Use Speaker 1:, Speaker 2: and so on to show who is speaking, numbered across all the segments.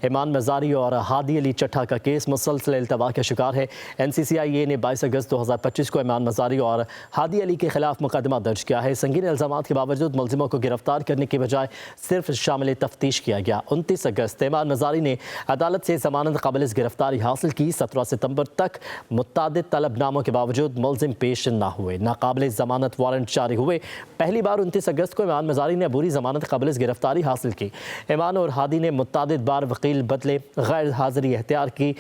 Speaker 1: ईमान मज़ारी और हादी अली चट्ठा का केस मुसलसल इल्तवा का शिकार है। NCCIA ने 22 अगस्त 2025 को ईमान मज़ारी और हादी अली के खिलाफ मुकदमा दर्ज किया है। संगीन इल्ज़ामात के बावजूद मुलजिमों को गिरफ्तार करने के बजाय सिर्फ शामिल तफ्तीश किया गया। 29 अगस्त ईमान मज़ारी ने अदालत से ज़मानत काबिल गिरफ्तारी हासिल की। 17 सितंबर तक मुत्तादिद तलबनामों के बावजूद मुलजिम पेश न हुए, नाकाबिल ज़मानत वारंट जारी हुए। पहली बार 29 अगस्त को ईमान मज़ारी ने अबूरी ज़मानत काबिल गिरफ्तारी हासिल की। ईमान और हादी ने मुत्तादिद बार वकील बदले, गैर हाज़िरी अख्तियार की,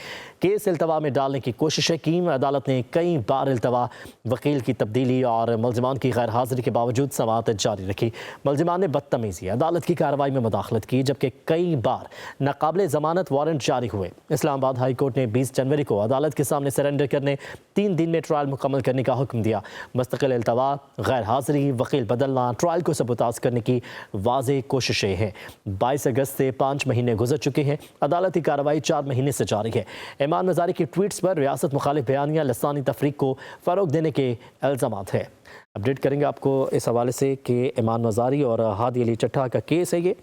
Speaker 1: केस इल्तवा में डालने की कोशिशें की। अदालत ने कई बार इल्तवा, वकील की तब्दीली और मुलजिमान की गैर हाज़िरी के बावजूद समाअत जारी रखी। मुलजिमान ने बदतमीज़ी अदालत की कार्रवाई में मुदाखलत की, जबकि कई बार नाकाबिल ज़मानत वारंट जारी हुए। इस्लामाबाद हाई कोर्ट ने 20 जनवरी को अदालत के सामने सरेंडर करने, 3 दिन में ट्रायल मुकम्मल करने का हुक्म दिया। मुस्तकिल इल्तवा, गैर हाज़िरी, वकील बदलना, ट्रायल को सबूताज करने की वाज़ेह कोशिशें हैं। 22 अगस्त से 5 महीने गुजर चुके हैं। अदालती कार्रवाई 4 महीने से जारी है। ईमान मज़ारी की ट्वीट्स पर रियासत मुखालिफ बयानियाँ लसानी तफरीक को फ़रोग देने के इल्ज़ामात है। अपडेट करेंगे आपको इस हवाले से कि ईमान मज़ारी और हादी अली चट्ठा का केस है, ये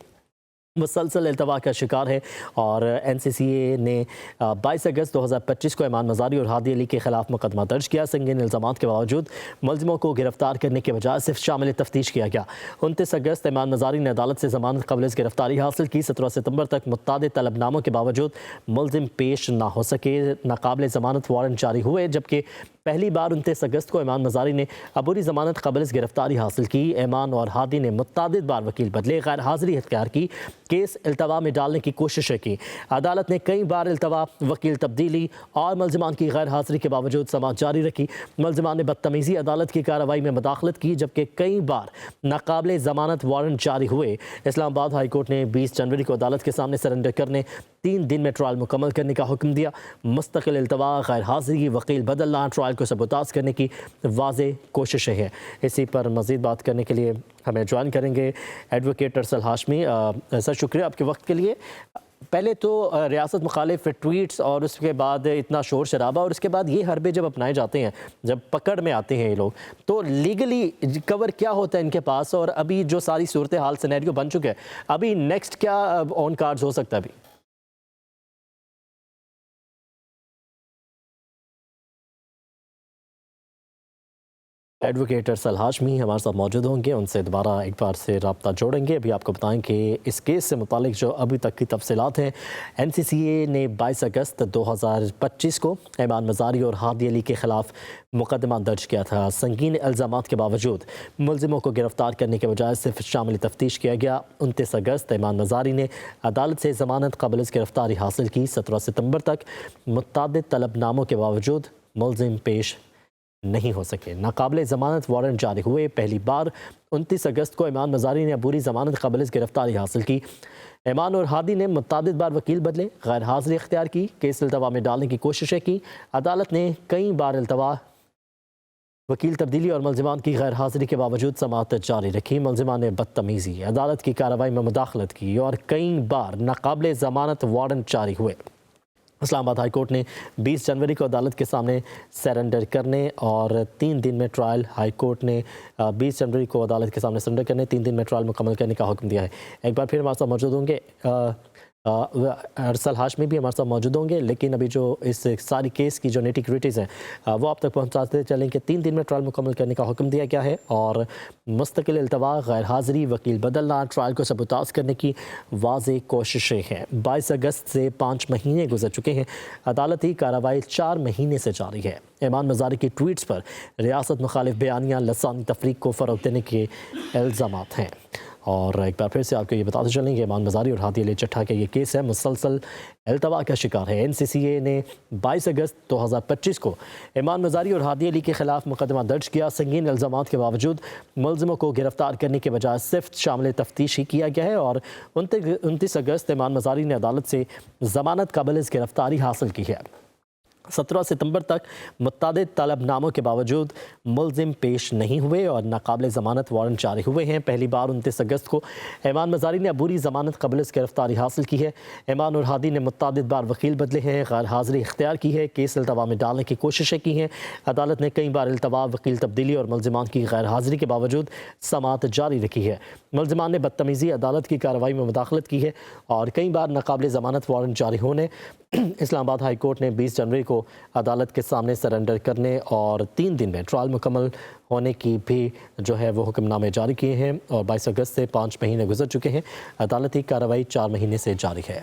Speaker 1: मुसलसल इल्तवा का शिकार है और NCCA ने 22 अगस्त 2025 को ईमान मज़ारी और हादी अली के खिलाफ मुकदमा दर्ज किया। संगीन इल्ज़ामात के बावजूद मुलजिमों को गिरफ्तार करने के बजाय सिर्फ शामिल तफ्तीश किया गया। 29 अगस्त ईमान मज़ारी ने अदालत से ज़मानत काबिल गिरफ्तारी हासिल की। 17 सितंबर तक मुत्तादिद तलबनामों के बावजूद मुलजिम पेश ना हो सके, नाकाबिल ज़मानत वारंट जारी हुए। जबकि पहली बार 29 अगस्त को ईमान मज़ारी ने अबूरी ज़मानत काबिल गिरफ्तारी हासिल की। ईमान और हादी ने मुत्तादिद बार वकील बदले, गैर हाज़िरी इख्तियार की, केस इल्तवा में डालने की कोशिशें की। अदालत ने कई बार इल्तवा, वकील तब्दीली और मुलजिमान की गैर हाज़िरी के बावजूद समाअत जारी रखी। मुलजिमान ने बदतमीज़ी अदालत की कार्रवाई में मुदाखलत की, जबकि कई बार नाकाबिल ज़मानत वारंट जारी हुए। इस्लामाबाद हाई कोर्ट ने 20 जनवरी को अदालत के सामने सरेंडर करने, 3 दिन में ट्रायल मुकम्मल करने का हुक्म दिया। मुस्तकिल इल्तवा, गैर हाज़िरी, वकील बदलना, ट्रायल को सबूताज करने की वाज़ेह कोशिशें हैं। इसी पर मज़ीद बात करने के लिए हमें ज्वाइन करेंगे एडवोकेट अरसल हाशमी। सर, शुक्रिया आपके वक्त के लिए। पहले तो रियासत मुखालिफ ट्वीट्स और उसके बाद इतना शोर शराबा और उसके बाद ये हरबे जब अपनाए जाते हैं, जब पकड़ में आते हैं ये लोग, तो लीगली कवर क्या होता है इनके पास? और अभी जो सारी सूरत हाल सिनेरियो बन चुके हैं, अभी नेक्स्ट क्या ऑन कार्ड्स हो सकता है अभी? एडवोकेट अरसल हाशमी हमारे साथ मौजूद होंगे, उनसे दोबारा एक बार से रब्ता जोड़ेंगे। अभी आपको बताएं कि इस केस से मुतालिक जो अभी तक की तफसीलात हैं, NCCA ने 22 अगस्त 2025 को ईमान मज़ारी और हादी अली के ख़िलाफ़ मुकदमा दर्ज किया था। संगीन इल्ज़ामात के बावजूद मुलजिमों को गिरफ्तार करने के बजाय सिर्फ शामिल तफ्तीश किया गया। 29 अगस्त ईमान मज़ारी ने अदालत से ज़मानत काबिल गिरफ्तारी हासिल की। 17 सितंबर तक मुत्तादिद तलबनामों के बावजूद मुलजिम पेश नहीं हो सके, नाकाबिल ज़मानत वारंट जारी हुए। पहली बार 29 अगस्त को ईमान मज़ारी ने अबूरी ज़मानत काबिल गिरफ्तारी हासिल की। ईमान और हादी ने मुत्तादिद बार वकील बदले, गैर हाज़िरी इख्तियार की, केस इल्तवा में डालने की कोशिशें की। अदालत ने कई बार इल्तवा, वकील तब्दीली और मुलजिमान की गैर हाज़िरी के बावजूद समाअत जारी रखी। मुलजिमान ने बदतमीज़ी अदालत की कार्रवाई में मुदाखलत की और कई बार नाकाबिल ज़मानत वारंट जारी हुए। इस्लामाबाद हाई कोर्ट ने 20 जनवरी को अदालत के सामने सरेंडर करने और 3 दिन में ट्रायल, हाई कोर्ट ने 20 जनवरी को अदालत के सामने सरेंडर करने, 3 दिन में ट्रायल मुकम्मल करने का हुक्म दिया है। एक बार फिर हमारे साथ मौजूद होंगे अरसल हाशमी भी हमारे साथ मौजूद होंगे, लेकिन अभी जो इस सारी केस की जो निटी ग्रिटीज़ हैं वो आप तक पहुँचाते चलें कि 3 दिन में ट्रायल मुकम्मल करने का हुक्म दिया गया है और मुस्तकिल इल्तवा, गैर हाज़िरी, वकील बदलना, ट्रायल को सबूताज करने की वाज़ेह कोशिशें हैं। 22 अगस्त से 5 महीने गुजर चुके हैं। अदालती कार्रवाई 4 महीने से जारी है। ईमान मज़ारी की ट्वीट्स पर रियासत मुखालिफ बयानियाँ लसानी तफरीक को फ़रोग देने के इल्ज़ामात हैं। और एक बार फिर से आपको ये बताते चलेंगे, ईमान मज़ारी और हादी अली चट्ठा का ये केस है, मुसलसल इल्तवा का शिकार है। NCCA ने 22 अगस्त 2025 को ईमान मज़ारी और हादी अली के ख़िलाफ़ मुकदमा दर्ज किया। संगीन इल्ज़ामात के बावजूद मुलजिमों को गिरफ्तार करने के बजाय सिर्फ शामिल तफ्तीश ही किया गया है और 29 अगस्त ईमान मज़ारी ने अदालत से ज़मानत काबिल गिरफ्तारी हासिल की है। 17 सितंबर तक मुत्तादिद तलबनामों के बावजूद मुलजिम पेश नहीं हुए और नाकाबिल ज़मानत वारंट जारी हुए हैं। पहली बार 29 अगस्त को ऐमान मज़ारी ने अबूरी ज़मानत कबल गिरफ्तारी हासिल की है। ऐमान और हादी ने मुत्तादिद बार वकील बदले हैं, गैर हाज़िरी इख्तियार की है, केस अल्तवा में डालने की कोशिशें की हैं। अदालत ने कई बार अल्तवा, वकील तब्दीली और मुलजिमान की गैर हाज़िरी के बावजूद समाअत जारी रखी है। मुलजिमान ने बदतमीज़ी अदालत की कार्रवाई में मुदाखलत की है और कई बार नाकाबिल ज़मानत वारंट जारी होने इस्लामाबाद हाई कोर्ट ने 20 जनवरी को अदालत के सामने सरेंडर करने और 3 दिन में ट्रायल मुकम्मल होने की भी जो है वो हुक्मनामे जारी किए हैं और 22 अगस्त से 5 महीने गुजर चुके हैं। अदालती कार्रवाई 4 महीने से जारी है।